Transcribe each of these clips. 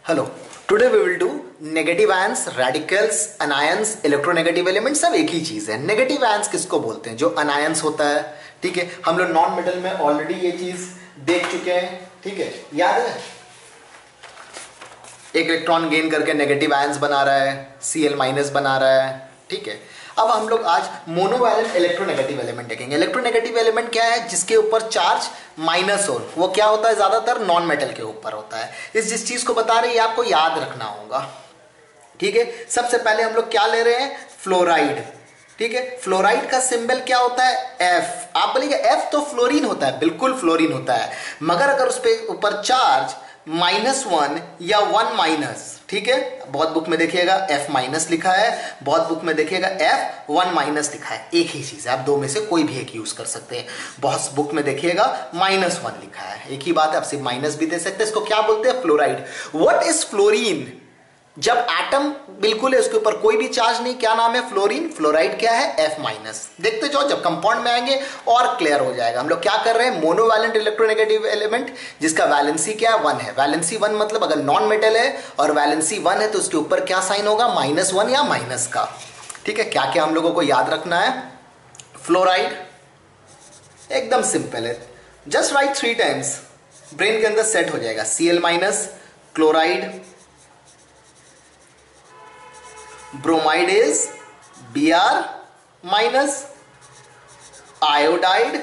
Hello, today we will do negative ions, radicals, anions, electronegative element. सब एक ही चीज है। नेगेटिव आयंस किसको बोलते हैं? जो अनायंस होता है। ठीक है, हम लोग नॉन मेटल में ऑलरेडी ये चीज देख चुके हैं। ठीक है, याद है? एक इलेक्ट्रॉन गेन करके नेगेटिव आयंस बना रहा है, Cl माइनस बना रहा है। ठीक है, अब हम लोग आज मोनोवैलेंट इलेक्ट्रोनेगेटिव एलिमेंट देखेंगे। इलेक्ट्रोनेगेटिव एलिमेंट क्या है? जिसके ऊपर चार्ज माइनस हो। वो क्या होता है? ज्यादातर नॉन मेटल के ऊपर होता है। इस जिस चीज को बता रहे हैं आपको याद रखना होगा। ठीक है, सबसे पहले हम लोग क्या ले रहे हैं? फ्लोराइड। ठीक है, फ्लोराइड का सिंबल क्या होता है? F। आप बोलेंगे F तो फ्लोरीन होता है। बिल्कुल फ्लोरीन होता है, मगर अगर उस पर ऊपर चार्ज -1 या 1 माइनस, ठीक है, बहुत बुक में देखिएगा F माइनस लिखा है, बहुत बुक में देखिएगा F1 माइनस लिखा है। एक ही चीज है, आप दो में से कोई भी एक यूज कर सकते हैं। बहुत बुक में देखिएगा -1 लिखा है, एक ही बात है, आप सिर्फ माइनस भी दे सकते हैं। इसको क्या बोलते हैं? फ्लोराइड। What is fluorine? जब एटम बिल्कुल है, उसके ऊपर कोई भी चार्ज नहीं, क्या नाम है? फ्लोरीन। फ्लोराइड क्या है? F minus. देखते जाओ, जब कंपाउंड में आएंगे और क्लियर हो जाएगा। हम लोग क्या कर रहे हैं? मोनोवैलेंट इलेक्ट्रोनेगेटिव एलिमेंट जिसका वैलेंसी क्या है? 1 है। वैलेंसी 1 मतलब अगर नॉन मेटल है और वैलेंसी 1 है तो उसके ऊपर क्या साइन होगा? -1 या माइनस का। ठीक है, क्या क्या हम लोगों को याद रखना है? फ्लोराइड एकदम सिंपल है, जस्ट राइट 3 टाइम्स, ब्रेन के अंदर सेट हो जाएगा। Cl minus, chloride, bromide is Br minus, iodide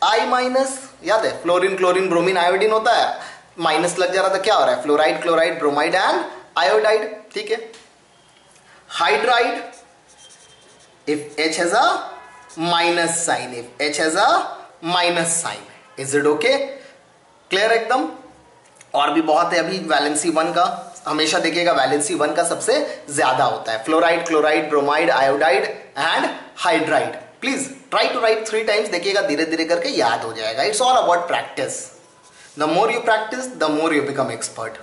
I minus. याद है, फ्लोरीन, क्लोरीन, ब्रोमीन, आयोडीन होता है, माइनस लग जा रहा था, क्या हो रहा है? Fluoride, chloride, bromide and iodide. ठीक है, hydride if H has a minus sign, if H has a minus sign. Is it okay? Clear एकदम? और भी बहुत है। अभी वैलेंसी 1 का हमेशा देखिएगा, वैलेंसी 1 का सबसे ज्यादा होता है। Fluoride, chloride, bromide, iodide and hydride. Please try to write 3 times, देखिएगा धीरे धीरे करके याद हो जाएगा। It's all about practice. The more you practice the more you become expert.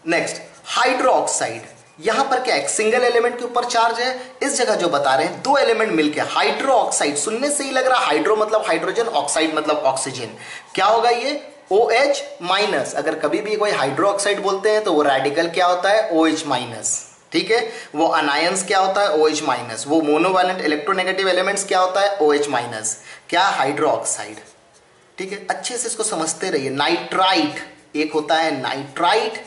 Next, hydroxide. यहां पर क्या है? सिंगल एलिमेंट के ऊपर चार्ज है। इस जगह जो बता रहे हैं, 2 एलिमेंट मिलके हाइड्रोक्साइड। सुनने से ही लग रहा है हाइड्रो मतलब हाइड्रोजन, ऑक्साइड मतलब ऑक्सीजन। क्या होगा ये? OH minus. अगर कभी भी कोई हाइड्रो ऑक्साइड बोलते हैं तो वो रेडिकल क्या होता है? OH minus. ठीक है, वो अनायंस क्या होता है? OH minus. वो मोनोवैलेंट इलेक्ट्रोनेगेटिव एलिमेंट्स क्या होता है? OH minus. क्या? Hydroxide. ठीक है, अच्छे से इसको समझते रहिए। नाइट्राइट एक होता है, नाइट्राइट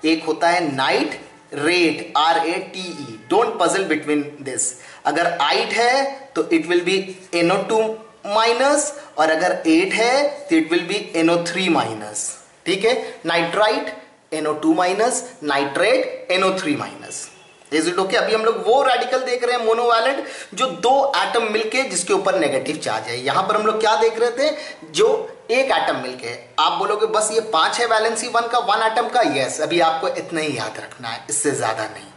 एक होता है, nitrate, RATE। Don't puzzle between this. अगर आइट है तो it will B NO2 minus, और अगर 8 है तो it will B NO3 minus. ठीक है, nitrite NO2 minus, nitrate NO3 minus. Is it okay? अभी हम लोग वो रेडिकल देख रहे हैं मोनोवैलेंट, जो 2 एटम मिलके जिसके ऊपर नेगेटिव चार्ज है। यहां पर हम लोग क्या देख रहे थे? जो एक एटम मिलके है। आप बोलोगे बस ये 5 है वैलेंसी 1 का, 1 एटम का। यस, अभी आपको इतना ही याद रखना है, इससे ज्यादा नहीं।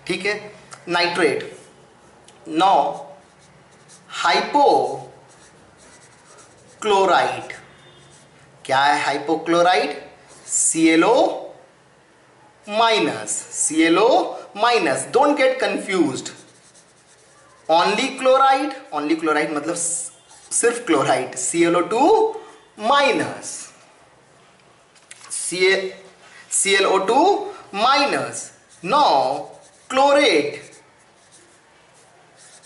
ठीक है, नाइट्रेट। No, hypo chloride. क्या है hypochloride? ClO minus, ClO minus. Don't get confused. Only chloride, only chloride मतलब सिर्फ chloride, ClO2 minus, ClO2 minus. No, chlorate,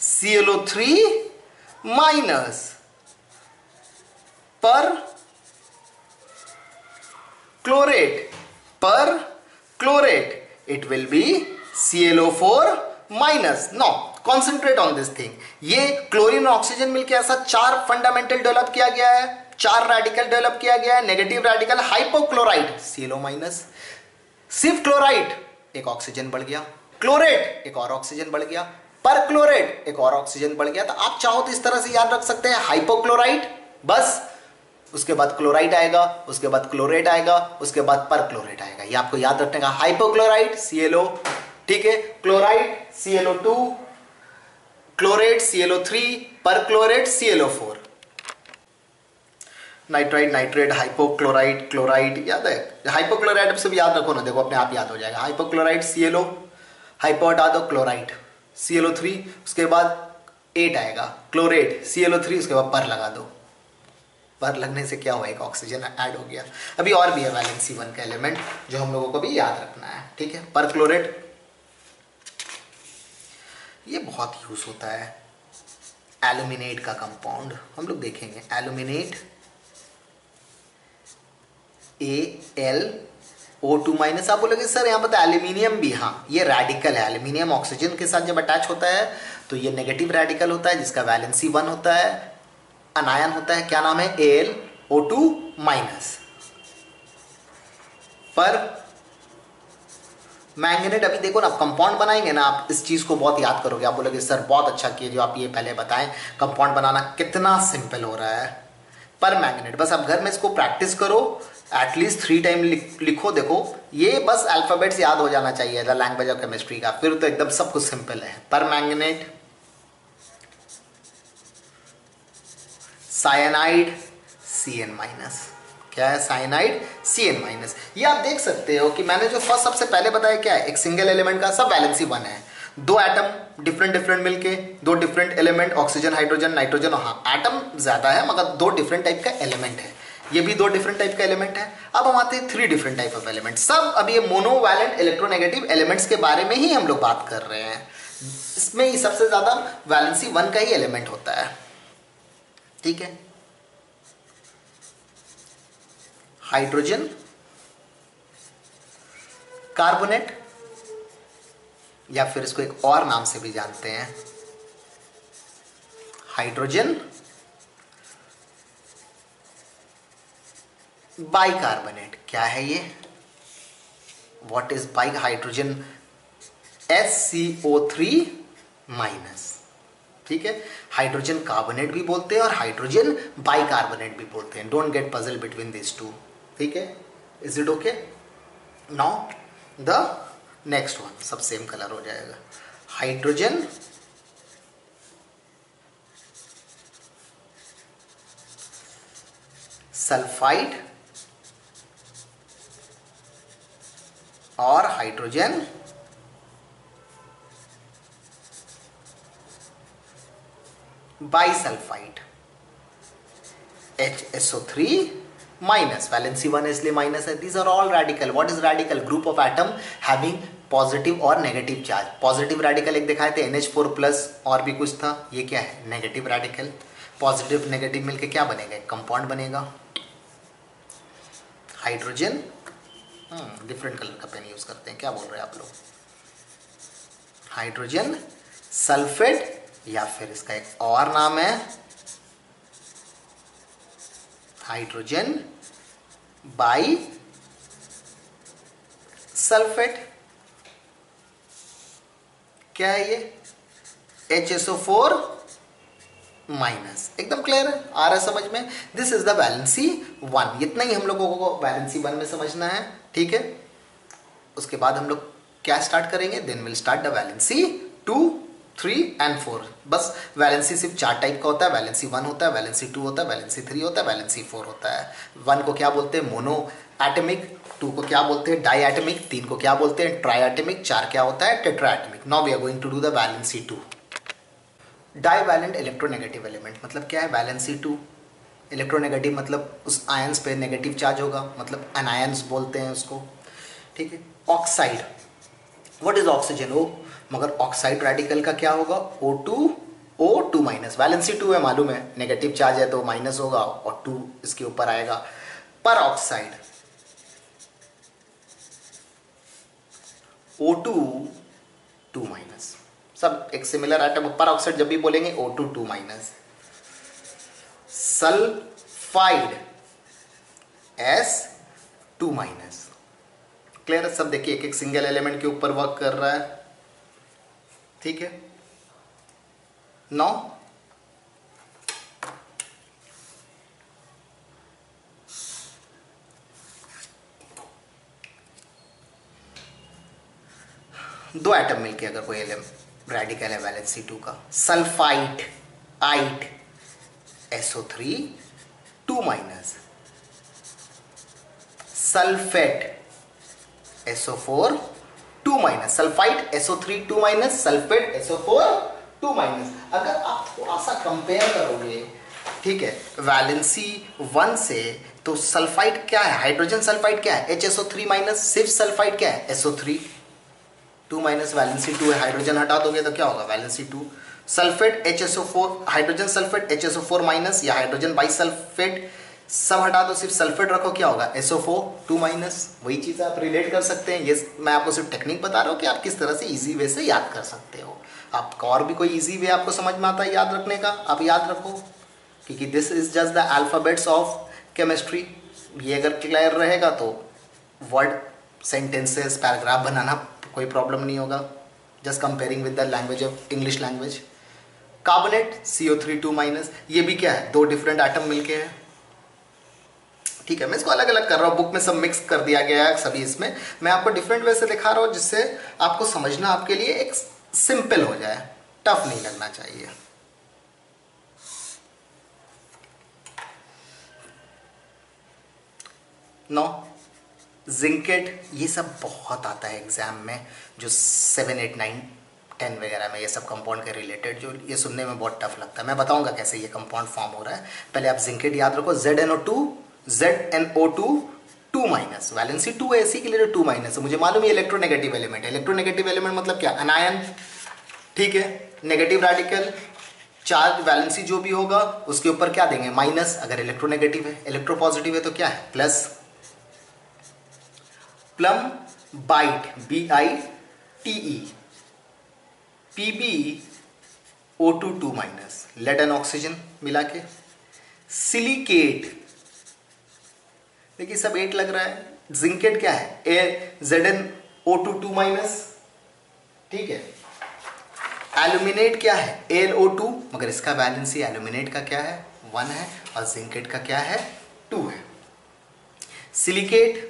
ClO3 minus, perchlorate it will be ClO4 minus. No, concentrate on this thing. ये chlorine और oxygen मिलकर ऐसा 4 fundamental develop किया गया है, 4 radical develop किया गया है। Negative radical hypochloride, ClO minus. सिर्फ क्लोराइड, एक ऑक्सीजन बढ़ गया, क्लोरेट एक और ऑक्सीजन बढ़ गया, पर क्लोरेट एक और ऑक्सीजन बढ़ गया। तो आप चाहो तो इस तरह से याद रख सकते हैं, हाइपोक्लोराइड बस, उसके बाद क्लोराइड आएगा, उसके बाद क्लोरेट आएगा, उसके बाद पर क्लोरेट आएगा। ये आपको याद रखने का। हाइपोक्लोराइड ClO, ठीक है, chloride ClO2, chlorate ClO3, perchlorate ClO4। Nitride, nitrate, hypochloride, chloride. याद है? हाइपोक्लोराइड से भी याद रखो ना, देखो अपने आप याद हो जाएगा। हाइपोक्लोराइड ClO, हाइपो हटा दो, क्लोराइड ClO3, उसके बाद 8 आएगा, क्लोरेट ClO3, उसके बाद पर लगा दो। पर लगने से क्या हुआ, एक ऑक्सीजन ऐड हो गया। अभी और भी है वैलेंसी 1 का एलिमेंट जो हम लोगों को भी याद रखना है, ठीक है। पर क्लोरेट ये बहुत यूज होता है। एल्यूमिनेट का कंपाउंड हम लोग देखेंगे, एल्यूमिनेट Al O2-। आप बोलोगे सर यहाँ पर एल्यूमिनियम भी, हाँ ये रेडिकल है। एल्यूमिनियम ऑक्सीजन के साथ जब अटैच होता है तो ये नेगेटिव रेडिकल होता है जिसका वैलेंसी 1 होता है, अनायन होता है, क्या नाम है, Al O2-। पर मैंगनेट, अभी देखो ना, आप कंपाउंड बनाएंगे ना, आप इस चीज को बहुत याद करोगे। आप बोलोगे सर बहुत अच्छा किए जो आप ये पहले बताएं, कंपाउंड बनाना कितना सिंपल हो रहा है। पर मैंगनेट, बस आप घर में इसको प्रैक्टिस करो, एटलीस्ट 3 टाइम लिखो। देखो ये बस अल्फाबेट्स याद हो जाना चाहिए, द लैंग्वेज ऑफ केमिस्ट्री का, फिर तो एकदम सब कुछ सिंपल है। पर मैंगनेट, साइनाइड Cn-। क्या है, साइनाइड Cn-। ये आप देख सकते हो कि मैंने जो फर्स्ट सबसे पहले बताया क्या है, एक सिंगल एलिमेंट का सब वैलेंसी 1 है, 2 एटम डिफरेंट डिफरेंट मिलके, 2 different element, oxygen hydrogen nitrogen, हाँ एटम ज्यादा है मगर 2 डिफरेंट टाइप का एलिमेंट है, ये भी 2 डिफरेंट टाइप का एलिमेंट है। अब हम आते हैं 3 डिफरेंट टाइप ऑफ एलिमेंट, सब अब ये मोनोवैलेंट इलेक्ट्रोनेगेटिव एलिमेंट्स के बारे में ही हम लोग बात कर रहे हैं। इसमें ही सबसे ज्यादा वैलेंसी 1 का ही एलिमेंट होता है, ठीक है। हाइड्रोजन कार्बोनेट, या फिर इसको एक और नाम से भी जानते हैं, हाइड्रोजन बाइकार्बोनेट। क्या है ये, what is by, hydrogen SCO3-, ठीक है। हाइड्रोजन कार्बोनेट भी बोलते हैं और हाइड्रोजन बाइकार्बोनेट भी बोलते हैं। Don't get puzzle between this two, ठीक है। Is it okay? Now the next one, सब सेम कलर हो जाएगा। हाइड्रोजन सल्फाइड और हाइड्रोजन बाइसल्फाइड, HSO3-। वैलेंसी 1 इसलिए माइनस है। These are all radical. What is radical? Group of atom having positive और negative charge. Positive radical एक दिखाए थे NH4+, और भी कुछ था, ये क्या है, नेगेटिव रेडिकल। पॉजिटिव नेगेटिव मिलके क्या बनेगा, एक कंपाउंड बनेगा। हाइड्रोजन, डिफरेंट कलर का पेन यूज करते हैं, क्या बोल रहे हैं आप लोग, हाइड्रोजन सल्फेट, या फिर इसका एक और नाम है हाइड्रोजन बाई सल्फेट। क्या है ये, HSO4-। एकदम क्लियर है, आ रहा है समझ में? This is the valency 1। इतना ही हम लोगों को वैलेंसी 1 में समझना है, ठीक है। उसके बाद हम लोग क्या स्टार्ट करेंगे, then will start the valency 2, 3 and 4। बस वैलेंसी सिर्फ 4 टाइप का होता है। वैलेंसी 1 होता है, वैलेंसी 2 होता है, वैलेंसी 3 होता है, वैलेंसी 4 होता है। 1 को क्या बोलते हैं, मोनो एटमिक। 2 को क्या बोलते हैं, डाई एटमिक। 3 को क्या बोलते हैं, ट्राई एटमिक। 4 क्या होता है, tetra atomic. Now we are going to do the valency 2। Divalent electronegative element मतलब क्या है, वैलेंसी 2। इलेक्ट्रोनेगेटिव मतलब उस आयंस पे नेगेटिव चार्ज होगा, मतलब एनायंस बोलते हैं उसको, ठीक है। ऑक्साइड, व्हाट इज ऑक्सीजन, ओ, मगर ऑक्साइड रेडिकल का क्या होगा, O2, वैलेंसी 2 है मालूम है, नेगेटिव चार्ज है तो माइनस होगा और 2 इसके ऊपर आएगा। पर ऑक्साइड O2, सब एक सिमिलर एटम। पर ऑक्साइड जब भी बोलेंगे O2, सल्फाइड S2-। क्लियर है सब? देखिए एक एक सिंगल एलिमेंट के ऊपर वर्क कर रहा है, ठीक है। नाउ दो एटम मिलके अगर कोई रेडिकल है वैलेंसी 2 का, सल्फाइड आइट SO3-, sulphate SO4-, sulphide SO3-, sulphate SO4-। अगर आप थोड़ा सा कंपेयर करोगे ठीक है, वैलेंसी 1 से, तो सल्फाइड क्या है, हाइड्रोजन सल्फाइड क्या है, HSO3 माइनस, सिर्फ सल्फाइड क्या है, SO3, 2 माइनस वैलेंसी 2 है, हाइड्रोजन हटा दोगे तो क्या होगा, valency 2। Sulphate HSO4, hydrogen sulphate HSO4 minus, या हाइड्रोजन बाइसल्फेट, सब हटा दो, सिर्फ सल्फेट रखो, क्या होगा, SO4 2 माइनस। वही चीज़ आप रिलेट कर सकते हैं। ये मैं आपको सिर्फ टेक्निक बता रहा हूँ कि आप किस तरह से इजी वे से याद कर सकते हो। आपका और भी कोई इजी वे आपको समझ में आता है याद रखने का, आप याद रखो, क्योंकि this is just the alphabets of chemistry. ये अगर क्लियर रहेगा तो वर्ड, सेंटेंसेस, पैराग्राफ बनाना कोई प्रॉब्लम नहीं होगा, just comparing with the language of English language. Carbonate CO3 2 minus, ये भी क्या है, दो डिफरेंट एटम मिलके हैं, ठीक है। मैं इसको अलग अलग कर रहा हूँ, बुक में सब मिक्स कर दिया गया है सभी, इसमें मैं आपको डिफरेंट वे से दिखा रहा हूँ जिससे आपको समझना आपके लिए एक सिंपल हो जाए, टफ नहीं लगना चाहिए। नो जिंकेट, ये सब बहुत आता है एग्जाम में, जो 7, 8, 9, 10 वगैरह में, ये सब कंपाउंड के रिलेटेड, जो ये सुनने में बहुत टफ लगता है। मैं बताऊंगा कैसे ये कंपाउंड फॉर्म हो रहा है। पहले आप जिंकेट याद रखो, ZnO2 2 माइनस, वैलेंसी 2 है, इसी के लिए 2 माइनस है। मुझे मालूम है इलेक्ट्रोनेगेटिव एलिमेंट है। इलेक्ट्रोनेगेटिव एलिमेंट मतलब क्या, अनायन, ठीक है, नेगेटिव रेडिकल, चार्ज वैलेंसी जो भी होगा उसके ऊपर क्या देंगे, माइनस, अगर इलेक्ट्रोनेगेटिव है। इलेक्ट्रोपॉजिटिव है तो क्या है, plus. Plumbite, BITE, PbO2 2 minus, lead and oxygen मिला के। सिलिकेट, देखिए सब 8 लग रहा है। जिंकेट क्या है, ZnO2 2 माइनस, ठीक है। एल्यूमिनेट क्या है, AlO2, मगर इसका वैलेंसी एल्यूमिनेट का क्या है, 1 है, और जिंकेट का क्या है, 2 है। Silicate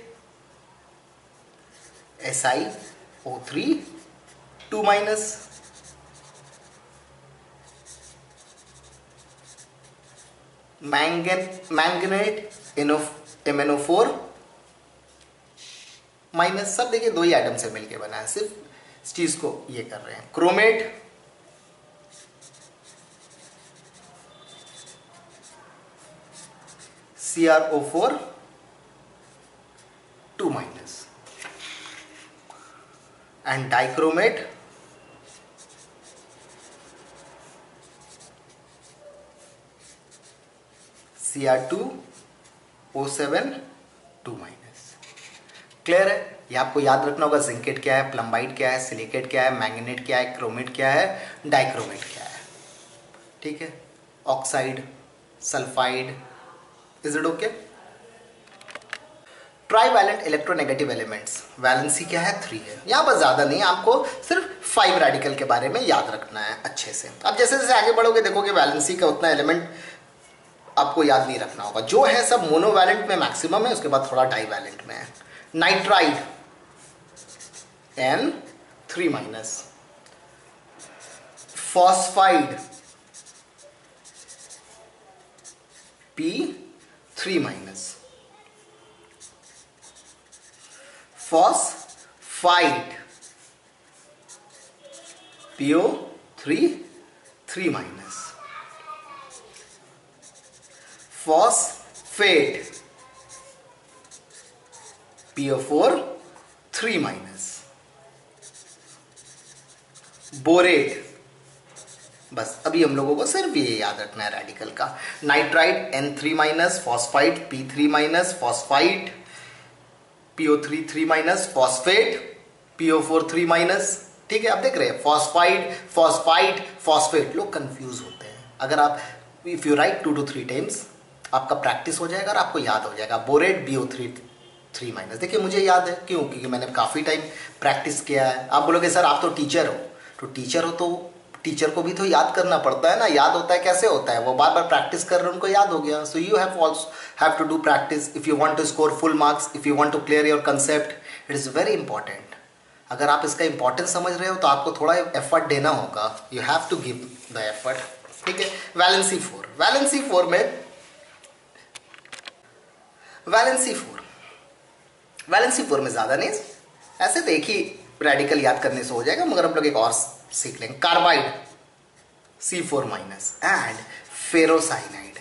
SiO3 2 minus, manganate MnO4 minus, सब देखिए दो ही आइटम से मिलके बना है, सिर्फ इस चीज को ये कर रहे हैं। Chromate CrO4 2 minus, and dichromate Cr2O7 2 minus. Clear है, ये आपको याद रखना होगा। जिंकेट क्या है, प्लम्बाइट क्या है, सिलिकेट क्या है, मैंगनेट क्या है, क्रोमेट क्या है, डाइक्रोमेट क्या है, ठीक है। Oxide, sulphide, is it okay. Trivalent electronegative elements, valency क्या है, 3 है। यहाँ पर ज्यादा नहीं, आपको सिर्फ 5 रेडिकल के बारे में याद रखना है अच्छे से। अब जैसे जैसे आगे बढ़ोगे देखोगे वैलेंसी का उतना एलिमेंट आपको याद नहीं रखना होगा, जो है सब मोनोवैलेंट में मैक्सिमम है, उसके बाद थोड़ा डाईवैलेंट में है। Nitride N3 minus, phosphide P3 minus, phosphide PO3 3 minus, phosphate PO4 3 minus, borate, बस अभी हम लोगों को सिर्फ ये याद रखना है रेडिकल का। Nitride N3 minus, phosphide P3 minus, phosphide PO3 3 minus, phosphate PO4 3 minus, ठीक है। आप देख रहे हैं फॉस्फाइड, फॉस्फाइड, फॉस्फेट, लोग कंफ्यूज होते हैं। अगर आप if you right 2 to 3 times आपका प्रैक्टिस हो जाएगा और आपको याद हो जाएगा। बोरेट BO3 3 माइनस, देखिए मुझे याद है, क्यों, क्योंकि मैंने काफ़ी टाइम प्रैक्टिस किया है। आप बोलोगे सर आप तो टीचर हो, तो टीचर हो तो टीचर को भी तो याद करना पड़ता है ना। याद होता है कैसे होता है, वो बार बार प्रैक्टिस कर रहे हैं, उनको याद हो गया। So you have to do practice if you want to score full marks, if you want to clear your concept, it is very important. अगर आप इसका इंपॉर्टेंस समझ रहे हो तो आपको थोड़ा एफर्ट देना होगा, you have to give the effort, ठीक है। वैलेंसी 4, वैलेंसी 4 में ज़्यादा नहीं, ऐसे तो एक ही रेडिकल याद करने से हो जाएगा, मगर हम लोग एक और सीख लेंगे। Carbide C4 minus and ferrocyanide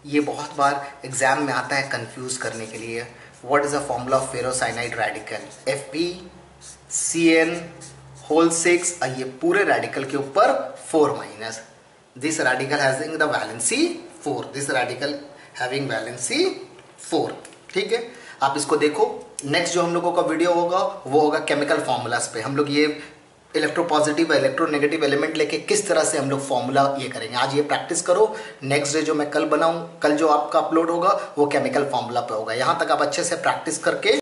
ये बहुत बार एग्जाम में आता है कंफ्यूज करने के लिए। What is the formula of ferrocyanide radical? FeCN whole 6, ये पूरे रेडिकल के ऊपर 4 minus. This radical having the valency 4, this radical having valency 4। ठीक है, आप इसको देखो। नेक्स्ट जो हम लोगों का वीडियो होगा वो होगा केमिकल फॉर्मूलाज पे। हम लोग ये इलेक्ट्रोपॉजिटिव इलेक्ट्रोनेगेटिव एलिमेंट लेके किस तरह से हम लोग फॉर्मूला ये करेंगे, आज ये प्रैक्टिस करो। नेक्स्ट डे जो मैं कल बनाऊं, कल जो आपका अपलोड होगा वो केमिकल फॉर्मूला पे होगा। यहां तक आप अच्छे से प्रैक्टिस करके